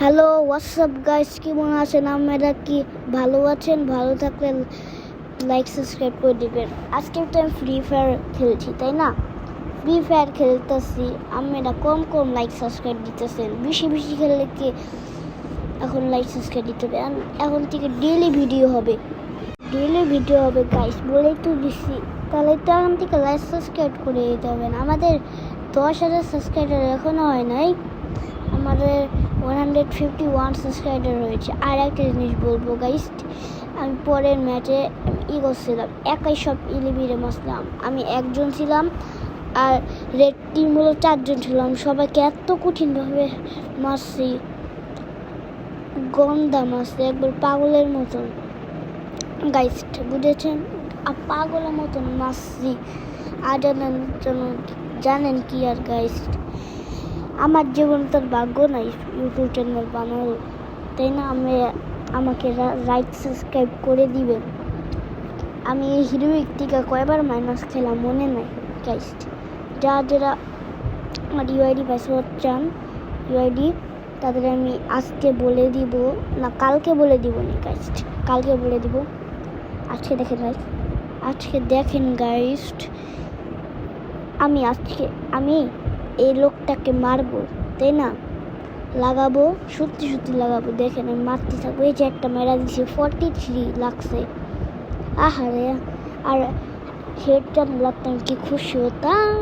Hello WhatsApp guys, কেমন আছেন আপনারা? কি ভালো আছেন? ভালো থাকলে লাইক সাবস্ক্রাইব করে দিবেন। আজকে তো আমি ফ্রি ফায়ার খেলছি, তাই না? ফ্রি ফায়ার খেলতেছি, আপনারা কম কম লাইক সাবস্ক্রাইব দিতেছেন। বেশি বেশি খেললে কি এখন লাইক সাবস্ক্রাইব দিতে হবে। এখন থেকে ডেইলি ভিডিও হবে গাইস, বলেই তো দিচ্ছি। তাহলে তো এখন থেকে লাইক সাবস্ক্রাইব করে দিতে হবে না। আমাদের 10,000 সাবস্ক্রাইবার এখনও হয় নাই, আমাদের 151 সাবস্ক্রাইবার হয়েছে। আর একটা জিনিস বলবো গাইস, আমি পরের ম্যাচে করছিলাম, একাই সব ইলিবিরে মারছিলাম। আমি একজন ছিলাম আর রেড টিম হলো 4জন ছিলাম। সবাইকে এত কঠিনভাবে মারছি, গন্ধা মারছি একবার পাগলের মতন গাইস, বুঝেছেন? পাগলের মতন মারছি। আর জানেন কি আর গাইস, আমার জীবন তোর ভাগ্য নাই ইউটিউব চ্যানেল বানানো, তাই না? আমাকে লাইক সাবস্ক্রাইব করে দিবেন। আমি এই হিরোইক থেকে কয়বার মাইনাস খেলাম মনে নাই গাইস। যারা আমার ইউআইডি পাসওয়ার্ড চান, ইউআইডি, তাদের আমি আজকে বলে দিব, না কালকে বলে দিব না গাইস, কালকে বলে দিব। আজকে দেখেন গাইস, আমি এই লোকটাকে মারবো, তাই না? লাগাবো, সত্যি লাগাবো। দেখেন আমি মারতে থাকবো। এই যে একটা মেরা দিছি, 43 লাগছে। আহারে, আর হেডটা লাগতাম কি খুশি হতাম।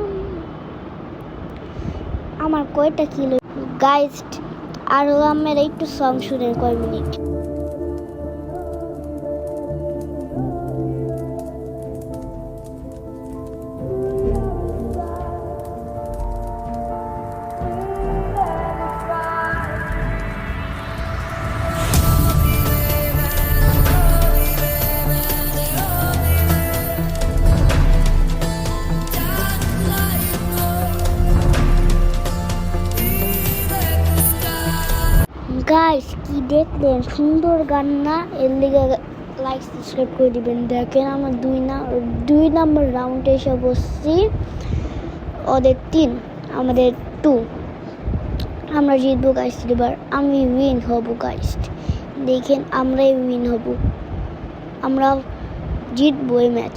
আমার কয়টা কিলো গাইস। আর আমার একটু সং শুনেন কয় মিনিট। গাইস কি দেখলেন? সুন্দর গান না? এর লিগে লাইক সাবস্ক্রাইব করে দিবেন। দেখেন আমার 2 নম্বর রাউন্ডে এসে বসছি, ওদের 3 আমাদের 2। আমরা জিতবো গাইস, এবার আমি উইন হব গাইস। দেখেন আমরাই উইন হব, আমরা জিতবো এই ম্যাচ,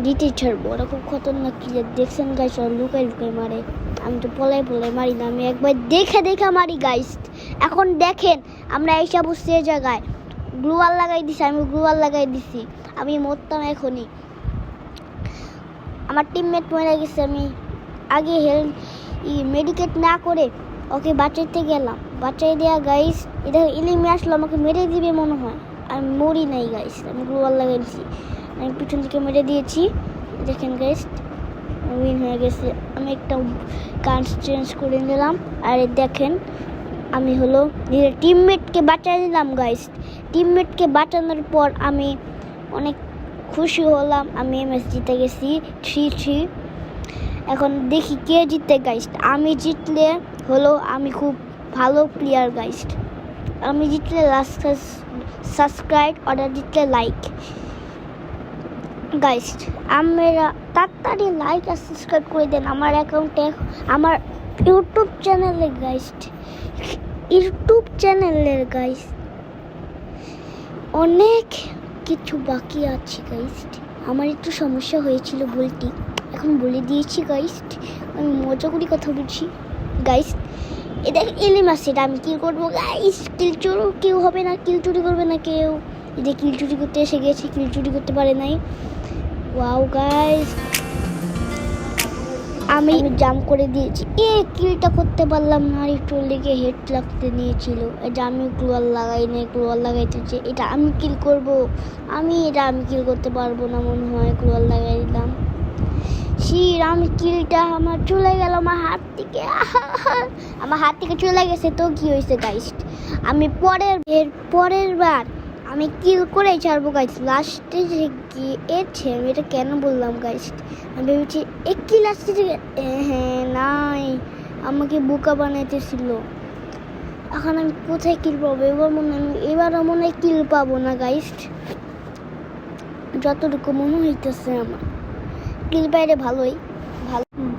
জিতে ছাড়বো। ওরা খুব খতরনাক প্লেয়ার, দেখছেন গাইস? ওরা লুকাই মারে। আমি তো পলাই মারি না, আমি একবার দেখে মারি গাইস। এখন দেখেন আমরা এইসব বসে জায়গায় গ্লুয়াল লাগাই দিছি, আমি মরতাম এখনই। আমার টিমমেট মরে গেছে, আমি আগে মেডিকেট না করে ওকে বাঁচাইতে গেলাম, বাঁচাই দেয়া গাইস। এটা ইলিমি আসলো, আমাকে মেরে দিবে মনে হয়। আমি মরি নাই গাইস, আমি গ্লুয়াল লাগাই দিছি, আমি পিছন থেকে মেরে দিয়েছি। দেখেন গাইস উইন হয়ে গেছে। আমি একটা গান চেঞ্জ করে নিলাম। আর দেখেন আমি হলো নিজের টিমমেটকে বাঁচাই দিলাম গাইস। টিমমেটকে বাঁচানোর পর আমি অনেক খুশি হলাম। আমি ম্যাচ জিতে গেছি 3-3। এখন দেখি কে জিতে গাইস। আমি জিতলে হলো আমি খুব ভালো প্লেয়ার গাইস। আমি জিতলে সাবস্ক্রাইব, অর্ডার জিতলে লাইক গাইস। আপনারা তাড়াতাড়ি লাইক আর সাবস্ক্রাইব করে দেন আমার অ্যাকাউন্টে, আমার ইউটিউব চ্যানেলের গাইস অনেক কিছু বাকি আছে গাইস। আমার একটু সমস্যা হয়েছিল বলতে, এখন বলে দিয়েছি গাইস। আমি মজা করে কথা বলছি গাইস। এটা এলিম আছে, এটা আমি কিল করবো গাইস। কিল চুরি করবে না কেউ। এটা কিল চুরি করতে এসে গেছে, কিল চুরি করতে পারে নাই। ওয়াও গাইস, আমি জাম্প করে দিয়েছি, কিলটা করতে পারলাম না। আর একটু লেগে হেড লাগতে নিয়েছিল। এটা আমি গ্লুয়াল লাগাইতেছি। এটা আমি কিল করব, আমি কিল করতে পারবো না মনে হয়। গ্লুয়াল লাগাই দিলাম, আমি কিলটা আমার চলে গেল আমার হাত থেকে চলে গেছে। তো কি হয়েছে গাইস, আমি পরের বার আমি কিল করেই ছাড়বো গাইস। লাস্টে যে গিয়েছে, আমি এটা কেন বললাম গাইস? আমি ভেবেছি এক কিল আসছে, হ্যাঁ নাই, আমাকে বোকা বানাইতেছিল। এখন আমি কোথায় কিল পাবো? এবারও মনে হয় কিল পাবো না গাইস, যতটুকু মনে হইতেছে আমার। কিল পাইলে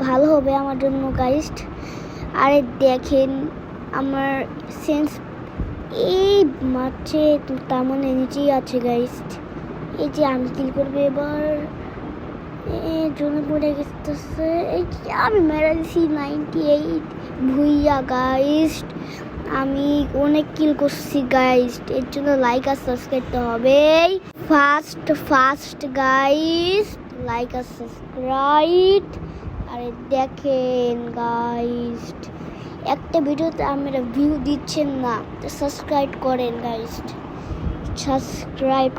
ভালো হবে আমার জন্য গাইস। আরে দেখেন আমার সেন্স এই মাঠে তার মানে নিচেই আছে গাইস। এই যে আমি কিল করবো এবার, জন্য পড়ে গেছে। এই যে আমি মেরে দিছি 98 ভুইয়া গাইস। আমি অনেক কিল করছি গাইস, এর জন্য লাইক আর সাবস্ক্রাইব তো হবেই। ফার্স্ট গাইস, লাইক আর সাবস্ক্রাইব। আরে দেখেন গাইস, একটা ভিডিওতে আপনারা ভিউ দিচ্ছেন না, তো সাবস্ক্রাইব করেন গাইস, সাবস্ক্রাইব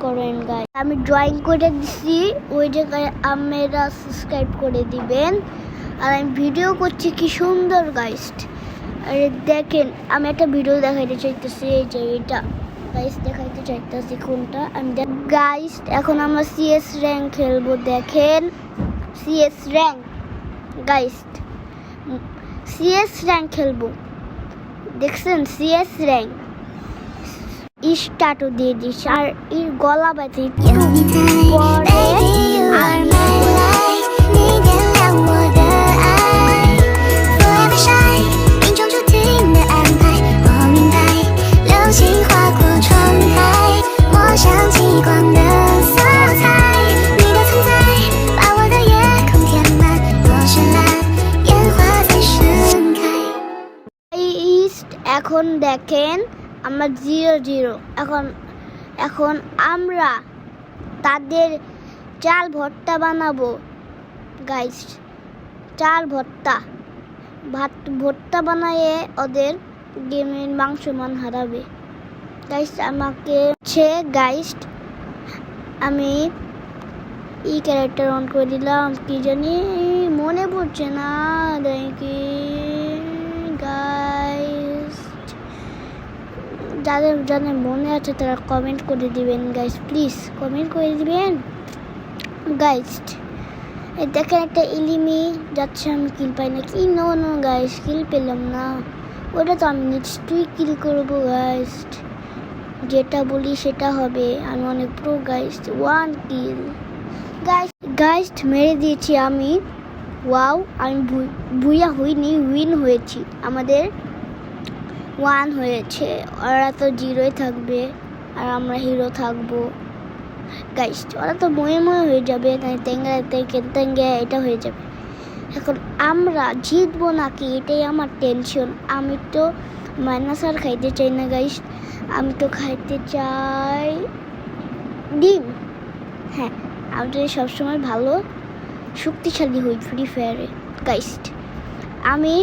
করেন গাইস। আমি ড্রয়িং করে দিছি, ওই জায়গায় আপনারা সাবস্ক্রাইব করে দিবেন। আর আমি ভিডিও করছি কি সুন্দর গাইস। আরে দেখেন, আমি একটা ভিডিও দেখাইতে চাইতেছি, এই যে এটা গাইস দেখাইতে চাইতেছি কোনটা আমি গাইস। এখন আমরা সিএস র্যাঙ্ক খেলবো। দেখেন CS rank guys, CS rank খেলবো। দেখছেন সিএস র্যাঙ্ক স্টার্টও দিয়ে দিস। আর এর গলা ব্যথা পরে এখন দেখেন আমরা 0-0। এখন আমরা তাদের চাল ভর্তা বানাবো গাইস। চাল ভর্তা বানায়ে ওদের গেমের মাংস মান হারাবে গাইস। আমাকে গাইস আমি এই ক্যারেক্টার অন করে দিলাম, কি জানি মনে পড়ছে না। দেখি গাইস, যাদের মনে আছে তারা কমেন্ট করে দিবেন গাইস, প্লিজ কমেন্ট করে দিবেন গাইস। এই দেখেন একটা এলিমি যাচ্ছে, আমি কিল পাই না কি? নো গাইস, কিল পেলাম না। ওটা তো আমি নিশ্চয়ই কিল করবো গাইস, যেটা বলি সেটা হবে। আমি অনেক প্রো গাইস। 1 কিল গাইস মেরে দিয়েছি আমি। ওয়াও, আমি বুইয়া হইনি, উইন হয়েছি। আমাদের 1 হয়েছে, ওরা তো 0-ই থাকবে আর আমরা হিরো থাকবো গাইস। ওরা তো ময়ে হয়ে যাবে, তাই তেঙ্গা এটা হয়ে যাবে। এখন আমরা জিতবো নাকি, এটাই আমার টেনশন। আমি তো মাইনাস আর খাইতে চাই না গাইস, আমি তো খাইতে চাই ডিম। হ্যাঁ, আমি তো সবসময় ভালো শক্তিশালী হই ফ্রি ফায়ারে গাইস। আমি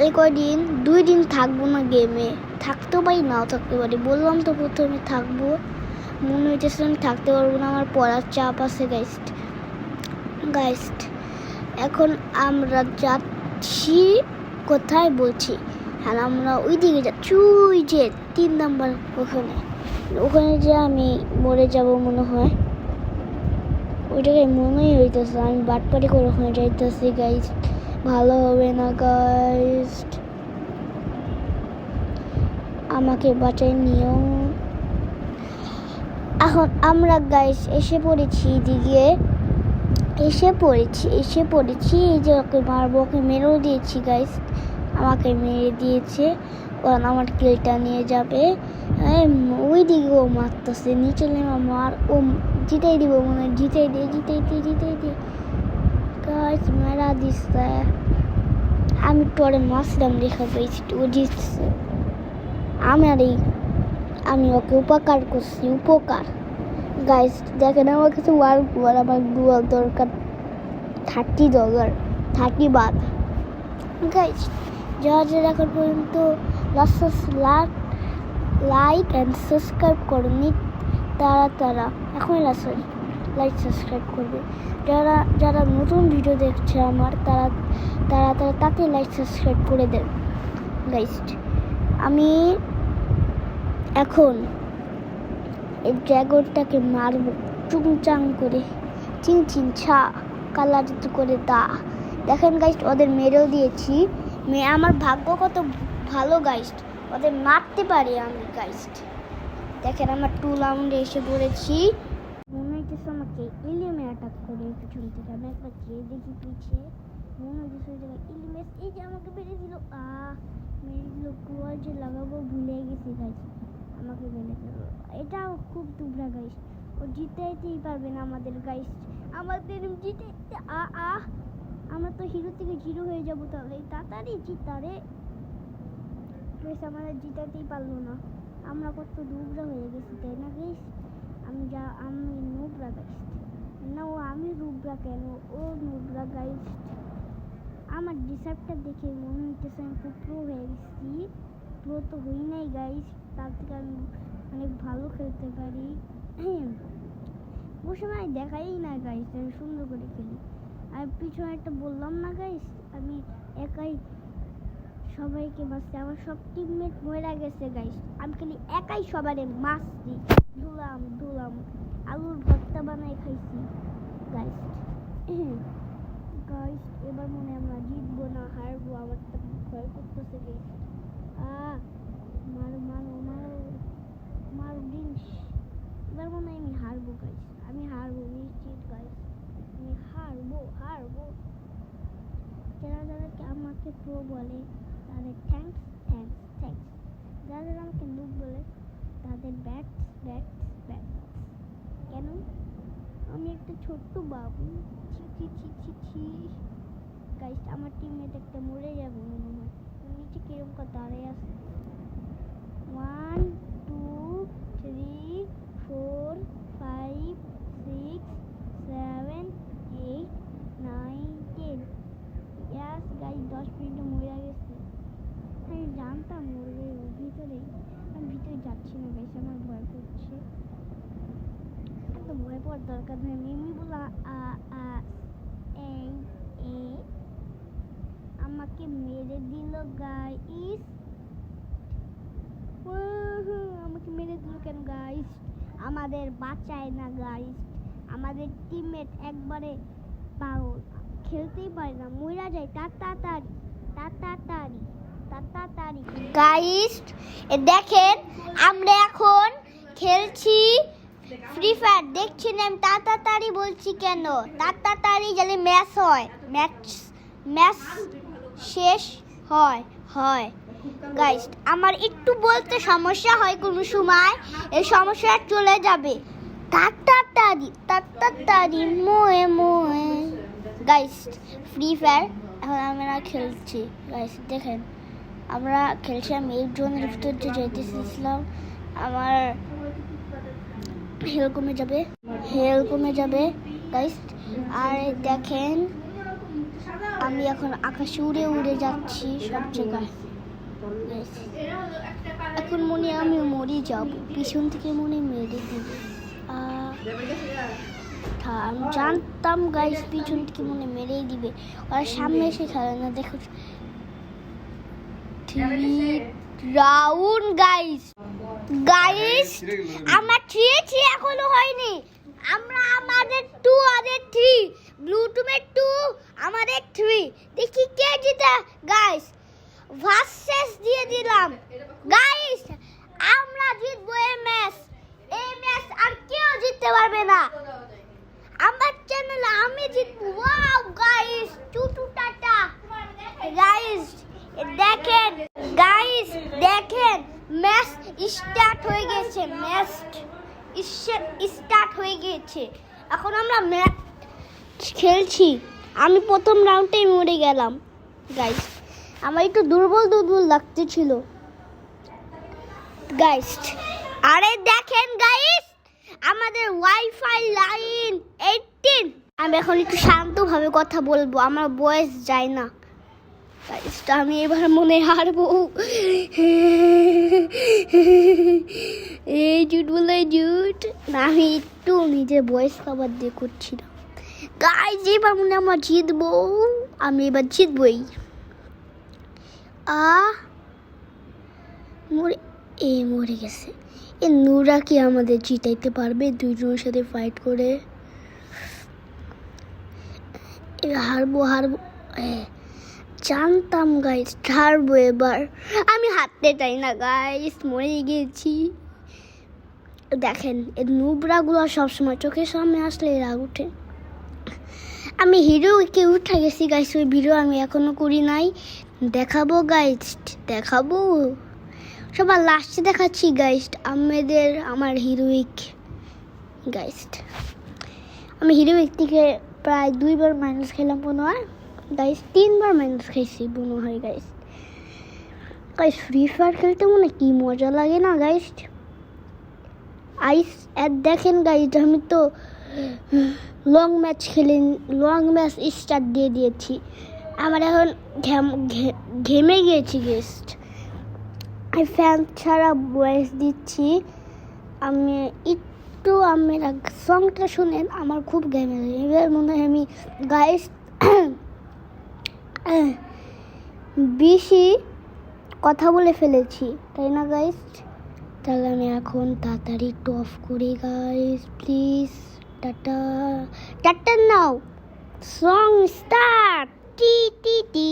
এই কদিন 2 দিন থাকবো না গেমে, থাকতেও পারি নাও থাকতে পারি। বললাম তো প্রথমে থাকবো, মনে হইতেছে আমি থাকতে পারবো না, আমার পড়ার চাপ আছে গাইস। এখন আমরা যাচ্ছি কোথায় বলছি, হ্যাঁ আমরা ওই দিকে যাচ্ছি, ওই যে 3 নাম্বার ওখানে যে আমি মরে যাব মনে হয়। ওই জায়গায় মনেই হইতেছে আমি বাটপাটি করে ওখানে যাইতেছি গাইস, ভালো হবে না গাইস, আমাকে বাঁচাই নিও। এখন আমরা গাইস এসে পড়েছি দিকে, এসে পড়েছি এই যে ওকে মারবো, ওকে মেরেও দিয়েছি গাইস, আমাকে মেরে দিয়েছে। কারণ আমার কিলটা নিয়ে যাবে। ওই দিকে ও মারতেছে, নিচে নেমে মার, ও জিতেই দিব মনে হয়, জিতেই দে গাইস, মেরা দিচ্ছে। আমি পরে মাসলাম দেখা পেয়েছি, ও জিতছে। আমি ওকে উপকার করছি, উপকার গাইস। দেখেন আমার কাছে আমার ডুয়াল দরকার $30, 30 বাদ গাইস। যারা এখন পর্যন্ত লাইক অ্যান্ড সাবস্ক্রাইব করেনি তারা এখনই লাইক সাবস্ক্রাইব করবে। যারা নতুন ভিডিও দেখছে আমার, তারা তাতে লাইক সাবস্ক্রাইব করে দেন গাইস। আমি এখন এই ড্রাগনটাকে মারবো চুংচাং করে, চিন ছা কালা জুতো করে দা। দেখেন গাইস, ওদের মেরেও দিয়েছি। আমার ভাগ্য কত ভালো গাইস, ওদের মারতে পারি আমি গাইস। দেখেন আমার 2 রাউন্ডে এসে পড়েছি। মনে হইতেছে আমাকে এলিয়েন অ্যাটাক করে পিছন থেকে। আমি একবার চেয়ে দেখি পিছিয়ে, মনে হচ্ছে ওই জায়গায় ইলিমেস এই যে আমাকে মেরে দিল ক্লোয়ার যে লাগাবো ভুলে গেছি গাইস, আমাকে মেরে দিল। এটাও খুব টুকরা গাইস, ও জিতেই পারবে না আমাদের গাইস, আমাদের জিতে আমরা তো হিরো থেকে জিরো হয়ে যাবো তাহলে। তাড়াতাড়ি জিতারে গাইস, আমাদের জিতাতেই পারলো না। আমরা কত ডুবরা হয়ে গেছি তাই না গাইস? আমি নুবরা গাইস না, ও আমি রুবরা কেন, ও নুবরা গাইস। আমার ডিসার্টটা দেখে মনে হইতেছে আমি খুব প্রো হয়ে গেছি। প্রো তো হই নাই গাইস, তার থেকে আমি অনেক ভালো খেলতে পারি। ও সময় দেখাই না গাইস, আমি সুন্দর করে খেলি। আর পিছনে একটা বললাম না গাইস, আমি একাই সবাইকে বাঁচতে, আমার সব টিমমেট মরে গেছে গাইস, আমি খালি একাই সবারে মারছি, ধুলাম আলুর ভর্তা বানাই খাইছি গাইস। গাইস এবার মনে আমরা জিতবো না হারবো, আমার তো ভয় করতেছে গাইস। মারো ডিংস, এবার মনে হয় আমি হারবো গাইস, আমি হারবো নিশ্চিত গাইস, আমি হারবো। যারা আমাকে প্রো বলে তাদের থ্যাঙ্কস। যারা আমাকে নুব বলে তাদের ব্যাটস। কেন? আমি একটা ছোট্ট বাবু। ছি গাইস, আমার টিমমেট একটা মরে যাবে মনে হয়। নিচে কিরকম দাঁড়ায় আছে। 1 2 3 4 5 6 7 8 9 10। ইয়াস গাইস, 10 মিনিটে মরে গেছে। আমি জানতাম মরবে ভিতরে, আমি ভিতরে যাচ্ছি না গাইস, আমার ভয় করছে। তো ভয় পাওয়ার দরকার নেই, মিমি বলা আমাকে মেরে দিল গাইস। আমাকে মেরে দিল কেন গাইস? আমাদের বাঁচায় না গাইস, আমাদের টিমমেট একবারে পাগল, খেলতেই পারে না, মইরা যায় তাড়াতাড়ি। গাইস দেখেন, আমরা এখন খেলছি ফ্রি ফায়ার, দেখছি না আমি তাড়াতাড়ি বলছি কেন? তাড়াতাড়ি যাতে ম্যাচ শেষ হয়। গাইস আমার একটু বলতে সমস্যা হয় কোনো সময়, এই সমস্যাটা চলে যাবে তাড়াতাড়ি মোয়ে গাইস। ফ্রি ফায়ার এখন আমরা খেলছি গাইস, দেখেন আমরা খেলছি। আমি এই জোনের ভিতর যে যেতেছিলাম, আমার হেল কমে যাবে গাইস। আর দেখেন আমি এখন আকাশে উড়ে যাচ্ছি সব জায়গায়। এখন মনে আমি মরে যাব, পিছন থেকে মনে মেরে দিবে। আমি জানতাম গাইস পিছন থেকে মনে মেরেই দিবে, আর সামনে এসে খেলে না। দেখো 3 রাউন্ড গাইস আমার 3 এখনো হয়নি। আমরা আমাদের 2 আমাদের 3 ব্লু টিমের 2 আমাদের 3, দেখি কে জিতে গাইস। ভার্সেস দিয়ে দিলাম গাইস, আমরা জিতবো এই ম্যাচ আর কেউ জিততে পারবে না। আমার চ্যানেলে আমি জিতবো। Wow guys, Tutu tata guys. দেখেন ম্যাচ স্টার্ট হয়ে গেছে। এখন আমরা ম্যাচ খেলছি। আমি প্রথম রাউন্ডেই মরে গেলাম গাইস, আমার একটু দুর্বল লাগতেছিল গাইস। আরে দেখেন গাইস, আমাদের ওয়াইফাই লাইন 18। আমি এখন একটু শান্তভাবে কথা বলবো, আমার ভয়েস যায় না গাইস। আমি এবার মনে হারবো। এই জুট না, আমি একটু নিজের ভয়েস কভার দিয়ে করছিলাম গাইস। এবার মনে আমার জিতবো, আমি এবার জিতবই। মরে গেছে। নুরা কি আমাদের জিতাইতে পারবে দুইজনের সাথে ফাইট করে? হারবো জানতাম গাইস, হারবো এবার। আমি হারতে চাই না গাইস, মরে গেছি। দেখেন এই নুবরা গুলো সবসময় চোখের সামনে আসলে রাগ উঠে। আমি হিরোকে উঠে গেছি গাইস, ওই ভিডিও আমি এখনো করি নাই, দেখাবো গাইস, দেখাবো সবার লাস্টে দেখাচ্ছি গাইস আমার হিরোইক গাইস। আমি হিরোইক থেকে প্রায় 2বার মাইনাস খেলাম মনে হয় গাইস, 3বার মাইনাস খাইছি মনে হয় গাইস। গাইস ফ্রি ফায়ার খেলতে মনে কি মজা লাগে না গাইস। আইস দেখেন গাইস, আমি তো লং ম্যাচ স্টার্ট দিয়ে দিয়েছি। আমার এখন ঘেমে গিয়েছি গেস্ট, আমি ফ্যান ছাড়া ভয়েস দিচ্ছি। আমি একটু আমার সংটা শুনেন, আমার খুব ঘেমে যায়। এবার মনে হয় আমি গাইস বেশি কথা বলে ফেলেছি, তাই না গাইস? তাহলে আমি এখন তাড়াতাড়ি একটু অফ করি গাইস, প্লিজ। টাটা টাটা নাও, সং স্টার্ট। টি টি টি।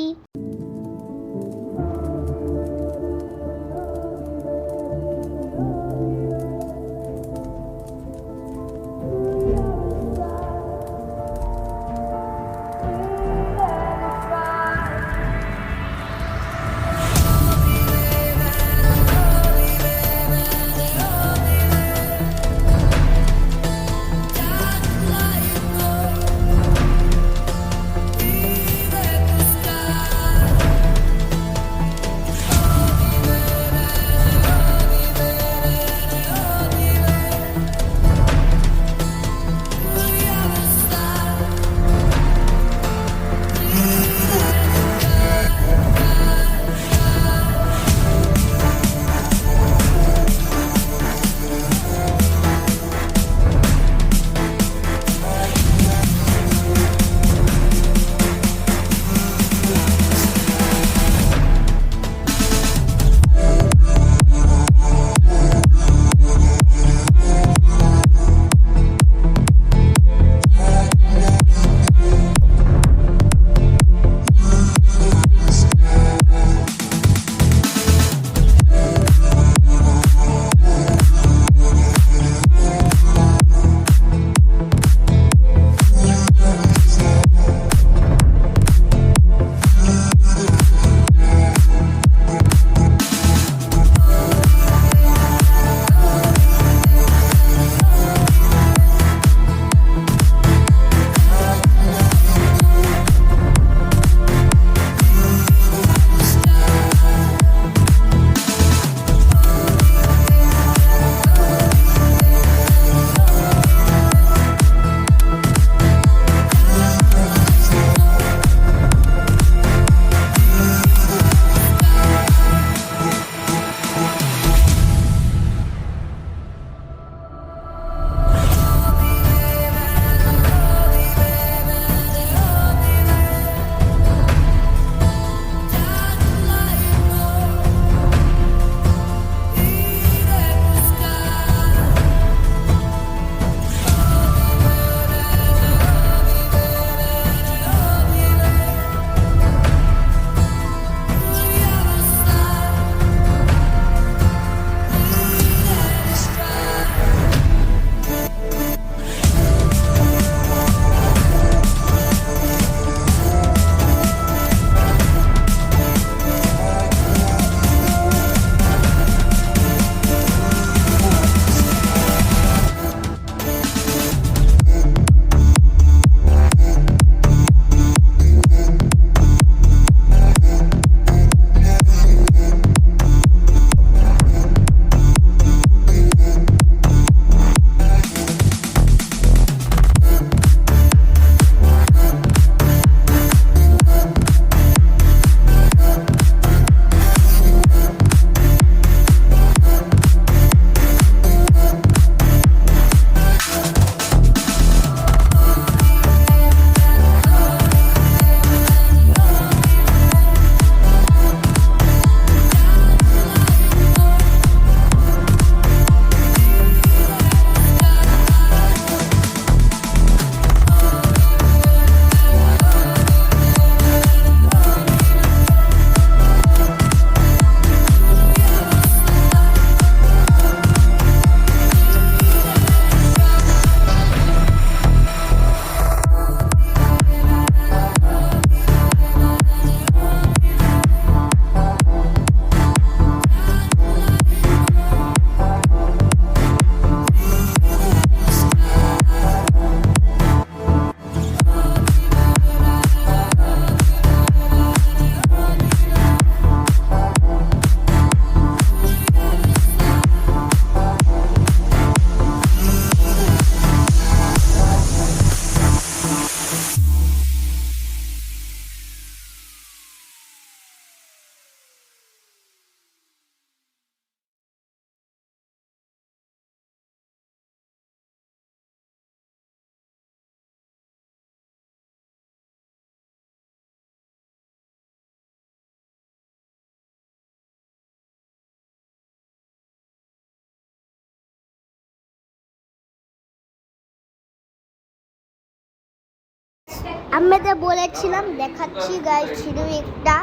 আমি তো বলেছিলাম দেখাচ্ছি গাইস হিরোইকটা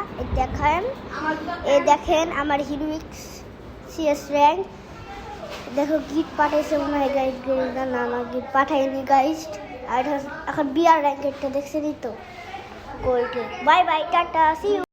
দেখেন আমার হিরোইক সিএস র্যাঙ্ক দেখো গিট পাঠাইছে মনে হয় গাইস না গিট পাঠাইনি গাইস আর এখন বিআর র্যাঙ্কেরটা দেখছেনই তো gold bye bye tata see you